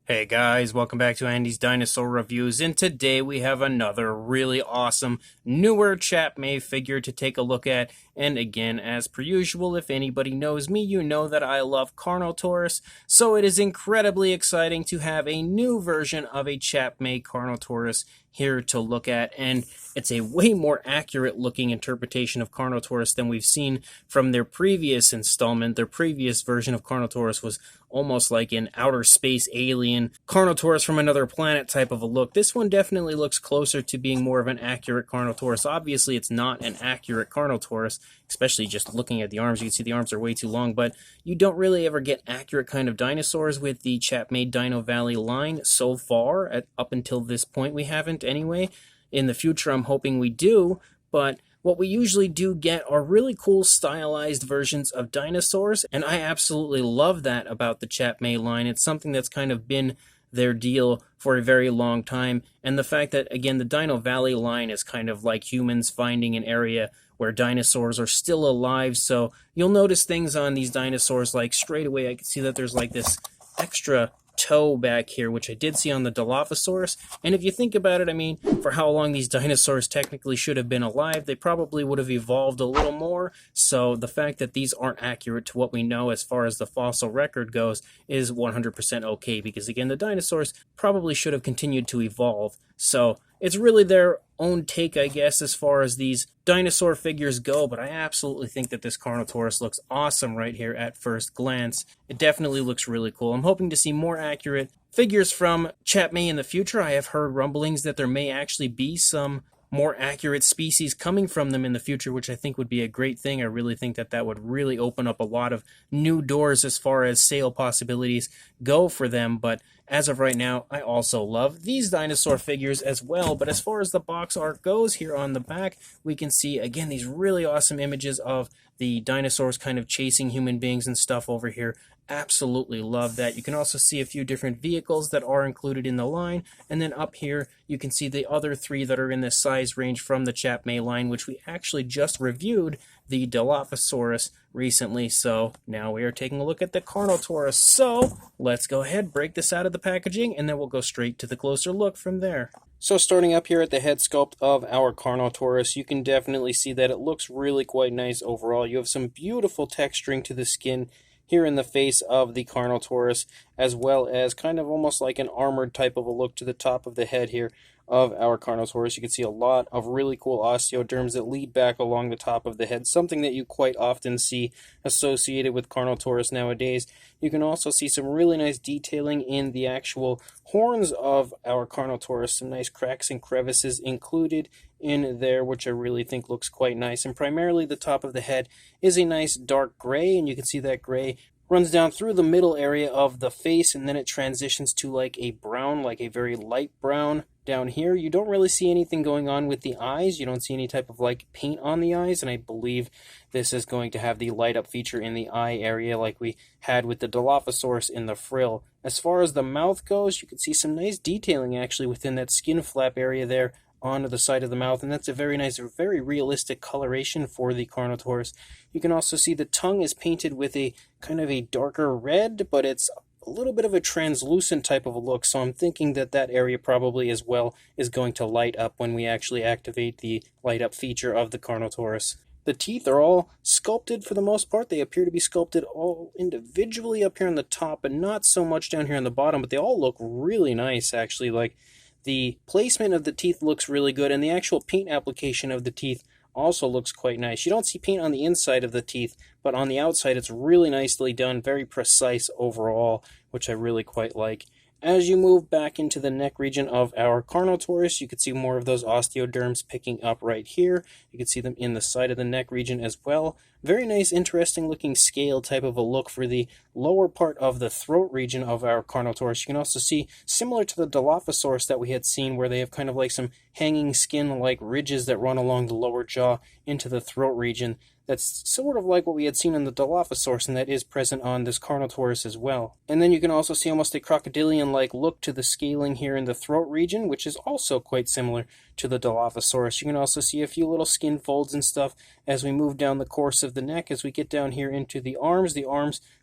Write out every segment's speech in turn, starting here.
Hey guys, welcome back to Andy's Dinosaur Reviews, and today we have another really awesome, newer Chap Mei figure to take a look at. And again, as per usual, if anybody knows me, you know that I love Carnotaurus, so it is incredibly exciting to have a new version of a Chap Mei Carnotaurus here to look at, and it's a way more accurate looking interpretation of Carnotaurus than we've seen from their previous installment. Their previous version of Carnotaurus was almost like an outer space alien, Carnotaurus from another planet type of a look. This one definitely looks closer to being more of an accurate Carnotaurus. Obviously, it's not an accurate Carnotaurus, especially just looking at the arms. You can see the arms are way too long, but you don't really ever get accurate kind of dinosaurs with the Chap Mei Dino Valley line so far. Up until this point, we haven't anyway. In the future, I'm hoping we do, but what we usually do get are really cool stylized versions of dinosaurs, and I absolutely love that about the Chap Mei line. It's something that's kind of been their deal for a very long time, and the fact that, again, the Dino Valley line is kind of like humans finding an area where dinosaurs are still alive, so you'll notice things on these dinosaurs, like straight away I can see that there's like this extra toe back here, which I did see on the Dilophosaurus. And if you think about it, I mean, for how long these dinosaurs technically should have been alive, they probably would have evolved a little more. So the fact that these aren't accurate to what we know as far as the fossil record goes is 100% okay, because again, the dinosaurs probably should have continued to evolve. So it's really their own take, I guess, as far as these dinosaur figures go, but I absolutely think that this Carnotaurus looks awesome right here at first glance. It definitely looks really cool. I'm hoping to see more accurate figures from Chap Mei in the future. I have heard rumblings that there may actually be some more accurate species coming from them in the future, which I think would be a great thing. I really think that that would really open up a lot of new doors as far as sale possibilities go for them, but as of right now, I also love these dinosaur figures as well. But as far as the box art goes, here on the back, we can see, again, these really awesome images of the dinosaurs kind of chasing human beings and stuff over here. Absolutely love that. You can also see a few different vehicles that are included in the line. And then up here, you can see the other three that are in this size range from the Chap Mei line, which we actually just reviewed the Dilophosaurus recently. So now we are taking a look at the Carnotaurus. So let's go ahead, break this out of the packaging, and then we'll go straight to the closer look from there. So starting up here at the head sculpt of our Carnotaurus, you can definitely see that it looks really quite nice overall. You have some beautiful texturing to the skin here in the face of the Carnotaurus, as well as kind of almost like an armored type of a look to the top of the head here of our Carnotaurus. You can see a lot of really cool osteoderms that lead back along the top of the head, something that you quite often see associated with Carnotaurus nowadays. You can also see some really nice detailing in the actual horns of our Carnotaurus, some nice cracks and crevices included in there, which I really think looks quite nice. And primarily the top of the head is a nice dark gray, and you can see that gray runs down through the middle area of the face, and then it transitions to like a brown, like a very light brown down here. You don't really see anything going on with the eyes. You don't see any type of like paint on the eyes, and I believe this is going to have the light up feature in the eye area like we had with the Dilophosaurus in the frill. As far as the mouth goes, you can see some nice detailing actually within that skin flap area there onto the side of the mouth, and that's a very nice, very realistic coloration for the Carnotaurus. You can also see the tongue is painted with a kind of a darker red, but it's a little bit of a translucent type of a look, so I'm thinking that that area probably as well is going to light up when we actually activate the light up feature of the Carnotaurus. The teeth are all sculpted for the most part. They appear to be sculpted all individually up here on the top and not so much down here on the bottom, but they all look really nice actually. Like, the placement of the teeth looks really good, and the actual paint application of the teeth also looks quite nice. You don't see paint on the inside of the teeth, but on the outside it's really nicely done, very precise overall, which I really quite like. As you move back into the neck region of our Carnotaurus, you can see more of those osteoderms picking up right here. You can see them in the side of the neck region as well. Very nice, interesting looking scale type of a look for the lower part of the throat region of our Carnotaurus. You can also see, similar to the Dilophosaurus that we had seen, where they have kind of like some hanging skin like ridges that run along the lower jaw into the throat region. that's sort of like what we had seen in the Dilophosaurus, and that is present on this Carnotaurus as well. And then you can also see almost a crocodilian-like look to the scaling here in the throat region, which is also quite similar to the Dilophosaurus. You can also see a few little skin folds and stuff as we move down the course of the neck. As we get down here into the arms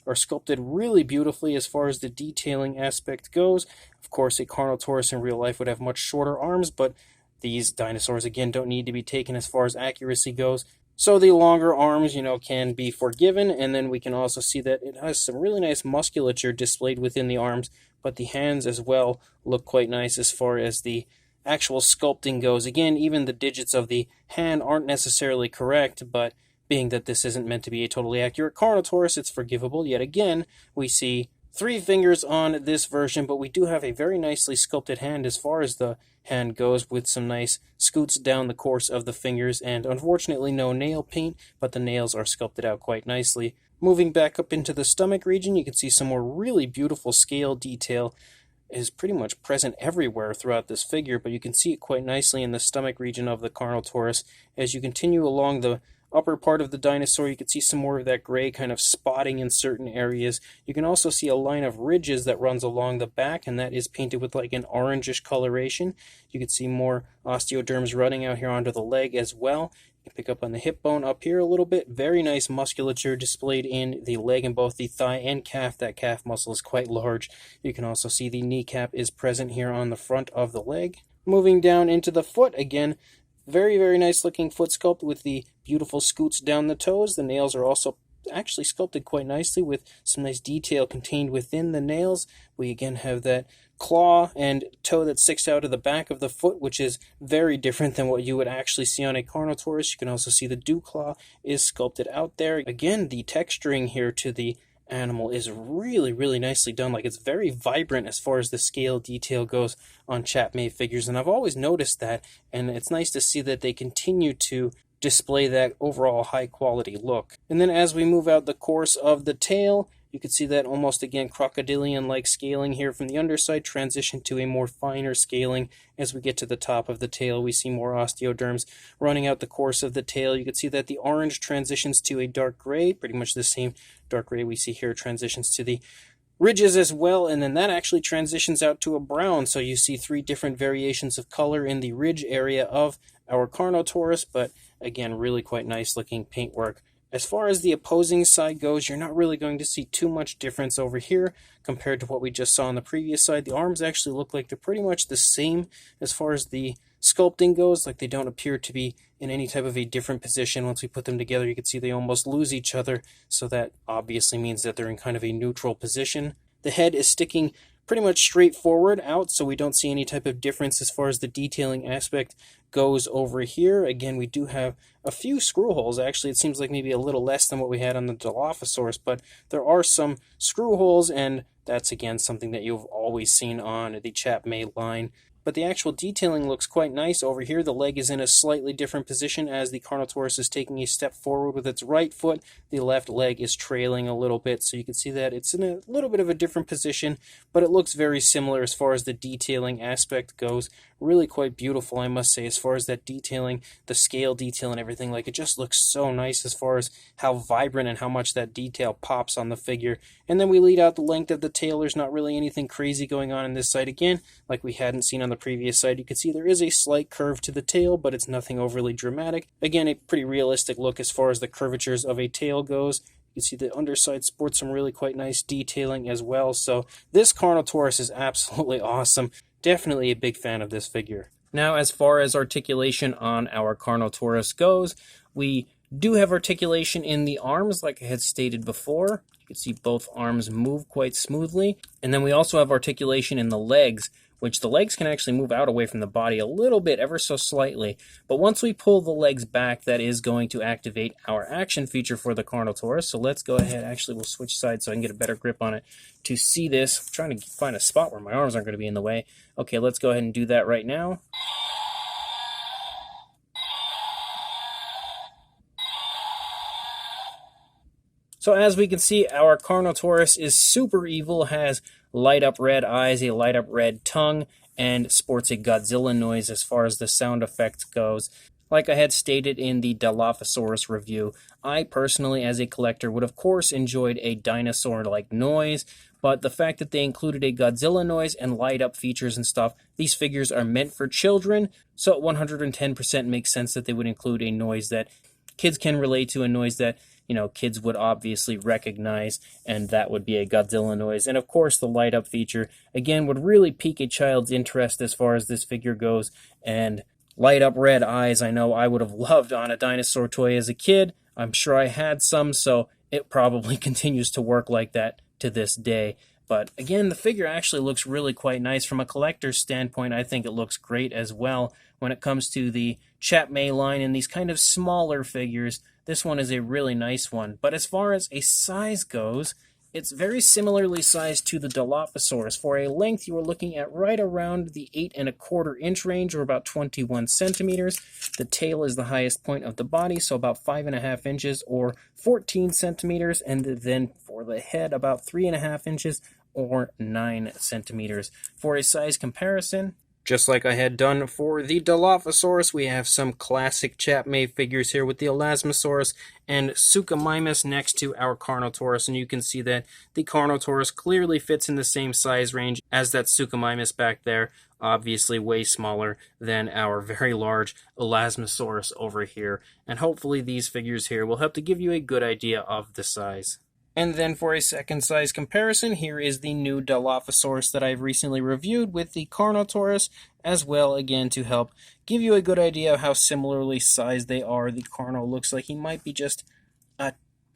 are sculpted really beautifully as far as the detailing aspect goes. Of course, a Carnotaurus in real life would have much shorter arms, but these dinosaurs, again, don't need to be taken as far as accuracy goes. So the longer arms, can be forgiven, and then we can also see that it has some really nice musculature displayed within the arms, but the hands as well look quite nice as far as the actual sculpting goes. Again, even the digits of the hand aren't necessarily correct, but being that this isn't meant to be a totally accurate Carnotaurus, it's forgivable. Yet again, we see 3 fingers on this version, but we do have a very nicely sculpted hand as far as the hand goes, with some nice scoots down the course of the fingers, and unfortunately no nail paint, but the nails are sculpted out quite nicely. Moving back up into the stomach region, you can see some more really beautiful scale detail is pretty much present everywhere throughout this figure, but you can see it quite nicely in the stomach region of the Carnotaurus. As you continue along the upper part of the dinosaur, you can see some more of that gray kind of spotting in certain areas. You can also see a line of ridges that runs along the back, and that is painted with like an orangish coloration. You can see more osteoderms running out here onto the leg as well. You can pick up on the hip bone up here a little bit. Very nice musculature displayed in the leg and both the thigh and calf. That calf muscle is quite large. You can also see the kneecap is present here on the front of the leg. Moving down into the foot, again, very, very nice looking foot sculpt with the beautiful scoots down the toes. The nails are also actually sculpted quite nicely with some nice detail contained within the nails. We again have that claw and toe that sticks out of the back of the foot, which is very different than what you would actually see on a Carnotaurus. You can also see the dew claw is sculpted out there. Again, the texturing here to the animal is really, really nicely done. Like, it's very vibrant as far as the scale detail goes on Chap Mei figures, and I've always noticed that, and it's nice to see that they continue to display that overall high quality look. And then as we move out the course of the tail, you can see that almost again crocodilian-like scaling here from the underside transition to a more finer scaling. As we get to the top of the tail, we see more osteoderms running out the course of the tail. You can see that the orange transitions to a dark gray, pretty much the same dark gray we see here transitions to the ridges as well, and then that actually transitions out to a brown, so you see 3 different variations of color in the ridge area of our Carnotaurus, but again, really quite nice looking paintwork. As far as the opposing side goes, you're not really going to see too much difference over here compared to what we just saw on the previous side. The arms actually look like they're pretty much the same as far as the sculpting goes, like they don't appear to be in any type of a different position. Once we put them together, you can see they almost lose each other, so that obviously means that they're in kind of a neutral position. The head is sticking pretty much straight forward out, so we don't see any type of difference as far as the detailing aspect goes over here. Again, we do have a few screw holes. Actually, it seems like maybe a little less than what we had on the Dilophosaurus, but there are some screw holes, and that's again something that you've always seen on the Chap Mei line. But the actual detailing looks quite nice over here. The leg is in a slightly different position as the Carnotaurus is taking a step forward with its right foot. The left leg is trailing a little bit, so you can see that it's in a little bit of a different position, but it looks very similar as far as the detailing aspect goes. Really quite beautiful, I must say, as far as that detailing, the scale detail and everything. Like, it just looks so nice as far as how vibrant and how much that detail pops on the figure. And then we lead out the length of the tail. There's not really anything crazy going on this side again, like we hadn't seen on the previous side. You can see there is a slight curve to the tail, but it's nothing overly dramatic. Again, a pretty realistic look as far as the curvatures of a tail goes. You can see the underside sports some really quite nice detailing as well. So this Carnotaurus is absolutely awesome. Definitely a big fan of this figure. Now, as far as articulation on our Carnotaurus goes, we do have articulation in the arms, like I had stated before. You can see both arms move quite smoothly. And then we also have articulation in the legs, which the legs can actually move out away from the body a little bit, ever so slightly. But once we pull the legs back, that is going to activate our action feature for the Carnotaurus. So let's go ahead. Actually, we'll switch sides so I can get a better grip on it to see this. I'm trying to find a spot where my arms aren't going to be in the way. Okay, let's go ahead and do that right now. So as we can see, our Carnotaurus is super evil, has light up red eyes, a light up red tongue, and sports a Godzilla noise as far as the sound effect goes. Like I had stated in the Dilophosaurus review, I personally, as a collector, would of course enjoyed a dinosaur-like noise, but the fact that they included a Godzilla noise and light-up features and stuff, these figures are meant for children, so it 110% makes sense that they would include a noise that kids can relate to, a noise that, kids would obviously recognize, and that would be a Godzilla noise. And of course, the light-up feature, again, would really pique a child's interest as far as this figure goes, and light up red eyes, I know I would have loved on a dinosaur toy as a kid. I'm sure I had some, so it probably continues to work like that to this day. But again, the figure actually looks really quite nice. From a collector's standpoint, I think it looks great as well. When it comes to the Chap Mei line and these kind of smaller figures, this one is a really nice one. But as far as a size goes, it's very similarly sized to the Dilophosaurus. For a length, you are looking at right around the 8¼ inch range, or about 21 centimeters. The tail is the highest point of the body, so about 5½ inches, or 14 centimeters. And then for the head, about 3½ inches, or 9 centimeters. For a size comparison, just like I had done for the Dilophosaurus, we have some classic Chap Mei figures here with the Elasmosaurus and Suchomimus next to our Carnotaurus, and you can see that the Carnotaurus clearly fits in the same size range as that Suchomimus back there, obviously way smaller than our very large Elasmosaurus over here, and hopefully these figures here will help to give you a good idea of the size. And then for a second size comparison, here is the new Dilophosaurus that I've recently reviewed with the Carnotaurus, as well, again, to help give you a good idea of how similarly sized they are. The Carno looks like he might be just a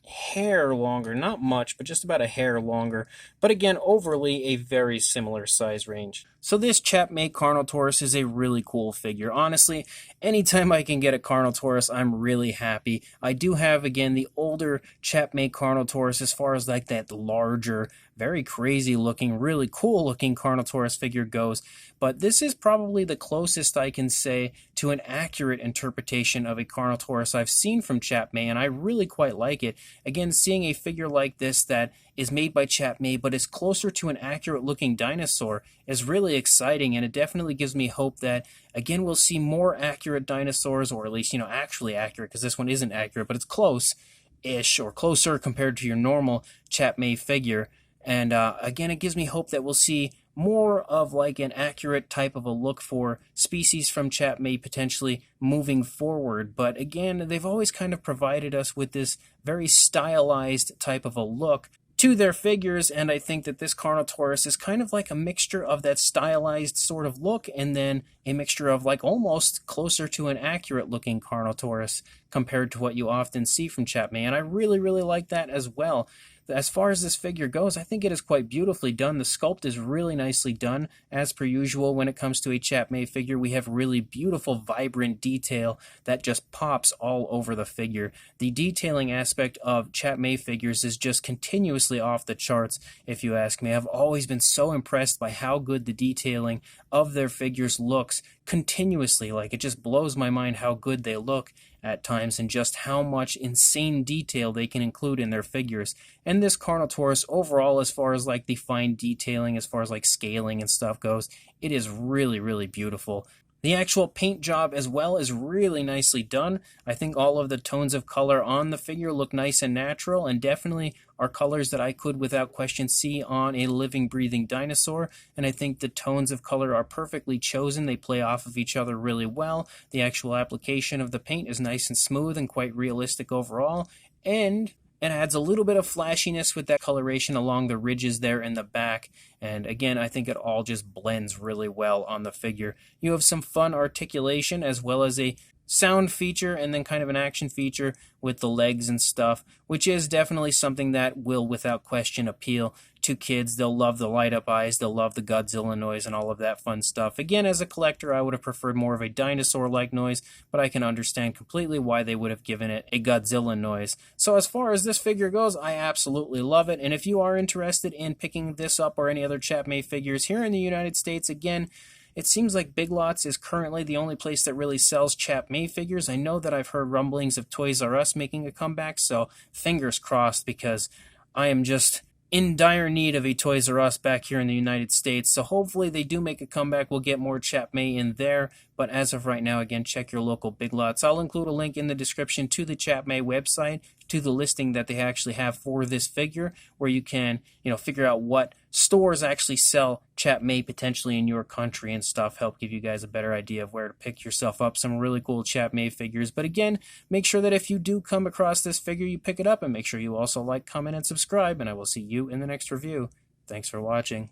hair longer, not much, but just about a hair longer, but again, overly a very similar size range. So this Chap Mei Carnotaurus is a really cool figure. Honestly, anytime I can get a Carnotaurus, I'm really happy. I do have, again, the older Chap Mei Carnotaurus as far as like that larger, very crazy looking, really cool looking Carnotaurus figure goes, but this is probably the closest I can say to an accurate interpretation of a Carnotaurus I've seen from Chap Mei, and I really quite like it. Again, seeing a figure like this that is made by Chap Mei but is closer to an accurate looking dinosaur is really exciting, and it definitely gives me hope that, again, we'll see more accurate dinosaurs, or at least, actually accurate, because this one isn't accurate, but it's close-ish, or closer compared to your normal Chap Mei figure. And again, it gives me hope that we'll see more of like an accurate type of a look for species from Chap Mei potentially moving forward. But again, they've always kind of provided us with this very stylized type of a look to their figures, and I think that this Carnotaurus is kind of like a mixture of that stylized sort of look and then a mixture of like almost closer to an accurate looking Carnotaurus compared to what you often see from Chap Mei, and I really, really like that as well. As far as this figure goes, I think it is quite beautifully done. The sculpt is really nicely done. As per usual, when it comes to a Chap Mei figure, we have really beautiful, vibrant detail that just pops all over the figure. The detailing aspect of Chap Mei figures is just continuously off the charts, if you ask me. I've always been so impressed by how good the detailing of their figures looks continuously. Like, it just blows my mind how good they look at times, and just how much insane detail they can include in their figures. And this Carnotaurus overall, as far as like the fine detailing, as far as like scaling and stuff goes, it is really, really beautiful. The actual paint job as well is really nicely done. I think all of the tones of color on the figure look nice and natural, and definitely are colors that I could without question see on a living, breathing dinosaur. And I think the tones of color are perfectly chosen. They play off of each other really well. The actual application of the paint is nice and smooth and quite realistic overall. And it adds a little bit of flashiness with that coloration along the ridges there in the back. And again, I think it all just blends really well on the figure. You have some fun articulation as well as a sound feature and then kind of an action feature with the legs and stuff, which is definitely something that will without question appeal to kids. They'll love the light up eyes, they'll love the Godzilla noise and all of that fun stuff. Again, as a collector, I would have preferred more of a dinosaur-like noise, but I can understand completely why they would have given it a Godzilla noise. So as far as this figure goes, I absolutely love it, and if you are interested in picking this up or any other Chap Mei figures here in the United States, again, it seems like Big Lots is currently the only place that really sells Chap Mei figures. I know that I've heard rumblings of Toys R Us making a comeback, so fingers crossed, because I am just in dire need of a Toys R Us back here in the United States. So hopefully they do make a comeback. We'll get more Chap Mei in there. But as of right now, again, check your local Big Lots. I'll include a link in the description to the Chap Mei website, to the listing that they actually have for this figure, where you can, figure out what stores actually sell Chap Mei potentially in your country and stuff. Help give you guys a better idea of where to pick yourself up some really cool Chap Mei figures. But again, make sure that if you do come across this figure, you pick it up, and make sure you also like, comment, and subscribe, and I will see you in the next review. Thanks for watching.